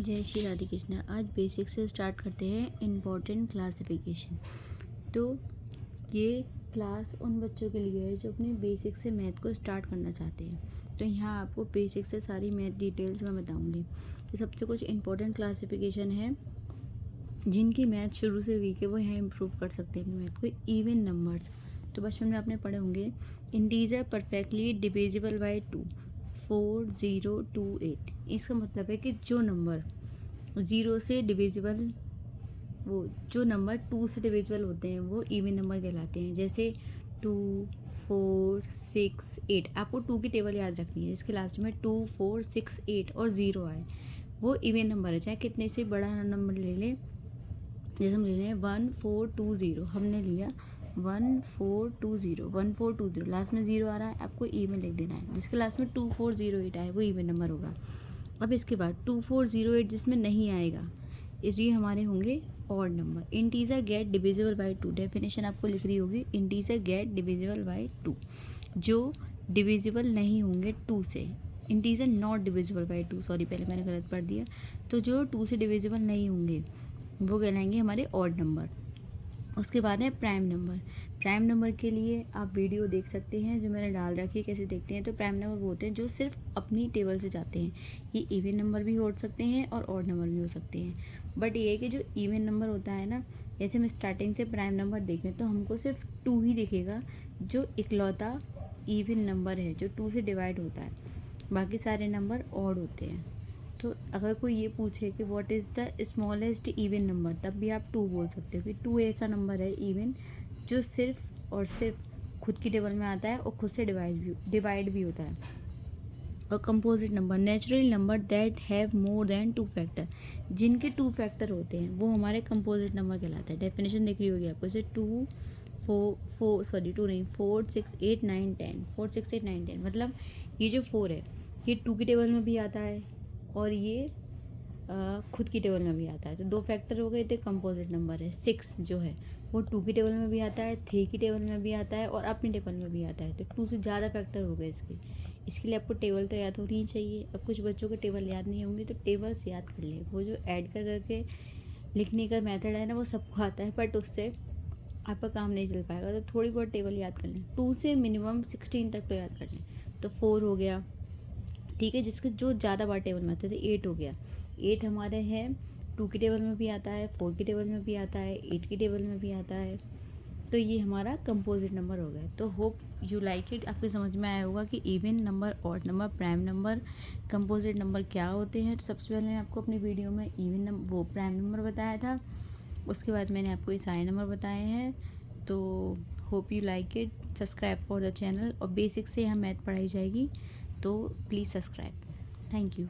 जय श्री राधे कृष्णा। आज बेसिक से स्टार्ट करते हैं इम्पोर्टेंट क्लासिफिकेशन। तो ये क्लास उन बच्चों के लिए है जो अपने बेसिक से मैथ को स्टार्ट करना चाहते हैं। तो यहाँ आपको बेसिक से सारी मैथ डिटेल्स मैं बताऊँगी। तो सबसे कुछ इम्पोर्टेंट क्लासिफिकेशन है जिनकी मैथ शुरू से वीक है वो यहाँ इम्प्रूव कर सकते हैं अपनी मैथ को। इवन नंबर्स तो बचपन में आपने पढ़े होंगे। Integer perfectly divisible by 2 4028। इसका मतलब है कि जो नंबर 0 से डिविजिबल वो जो नंबर 2 से डिविजिबल होते हैं वो इवन नंबर कहलाते हैं। जैसे 2 4 6 8। आपको 2 की टेबल याद रखनी है जिसके लास्ट में 2 4 6 8 और 0 आए वो इवन नंबर है। चाहे कितने से बड़ा नंबर ले लें, जैसे हम ले लें 1420, हमने लिया 1420 लास्ट में 0 आ रहा है, आपको इवन लिख देना है। जिसके लास्ट में 2408 आए वो इवन नंबर होगा। अब इसके बाद 2408 जिसमें नहीं आएगा इसलिए हमारे होंगे odd number. Integer get divisible by 2, definition आपको लिख रही होगी। इंटीजर गेट डिविजिबल बाई 2, जो डिविजिबल नहीं होंगे 2 से। Integer not divisible by 2, sorry पहले मैंने गलत पढ़ दिया। तो जो 2 से डिविजिबल नहीं होंगे वो कहलाएंगे हमारे ऑड नंबर। उसके बाद है प्राइम नंबर। प्राइम नंबर के लिए आप वीडियो देख सकते हैं जो मैंने डाल रखी है, कैसे देखते हैं। तो प्राइम नंबर वो होते हैं जो सिर्फ अपनी टेबल से जाते हैं। ये इवन नंबर भी हो सकते हैं और ऑड नंबर भी हो सकते हैं। बट ये है कि जो इवन नंबर होता है ना, जैसे हम स्टार्टिंग से प्राइम नंबर देखें तो हमको सिर्फ 2 ही दिखेगा जो इकलौता इवन नंबर है जो 2 से डिवाइड होता है। बाकी सारे नंबर ऑड होते हैं। तो अगर कोई ये पूछे कि what is the smallest even number, तब भी आप 2 बोल सकते हो कि 2 ऐसा नंबर है इवन जो सिर्फ और सिर्फ खुद की टेबल में आता है और खुद से डिवाइड भी होता है। और composite number, natural number that have more than 2 factor, जिनके 2 फैक्टर होते हैं वो हमारे कंपोजिट नंबर कहलाता है। डेफिनेशन दिख रही होगी आपको, जैसे 2 4 6 8 9 10, 4 6 8 9 10। मतलब ये जो 4 है ये 2 की टेबल में भी आता है और ये खुद की टेबल में भी आता है। तो 2 फैक्टर हो गए, तो कंपोजिट नंबर है। 6 जो है वो 2 की टेबल में भी आता है, 3 की टेबल में भी आता है और अपनी टेबल में भी आता है। तो 2 से ज़्यादा फैक्टर हो गए इसके लिए आपको टेबल तो याद होनी ही चाहिए। अब कुछ बच्चों को टेबल याद नहीं होंगी तो टेबल्स याद कर ले। वो जो ऐड कर करके लिखने का मेथड है ना वो सबको आता है, बट उससे आपका काम नहीं चल पाएगा। तो थोड़ी बहुत टेबल याद कर लें। 2 से मिनिमम 16 तक तो याद कर लें। तो 4 हो गया, ठीक है, जिसके जो ज़्यादा बार टेबल में आता है। तो 8 हो गया। 8 हमारे हैं 2 की टेबल में भी आता है, 4 की टेबल में भी आता है, 8 की टेबल में भी आता है। तो ये हमारा कंपोजिट नंबर हो गया। तो होप यू लाइक इट। आपके समझ में आया होगा कि even number, odd number, prime number, composite number क्या होते हैं। तो सबसे पहले मैं आपको अपनी वीडियो में इवन नंबर वो प्राइम नंबर बताया था, उसके बाद मैंने आपको ये सारे नंबर बताए हैं। तो hope you like it. Subscribe for the channel. और बेसिक से यहाँ मैथ पढ़ाई जाएगी तो प्लीज़ सब्सक्राइब। Thank you.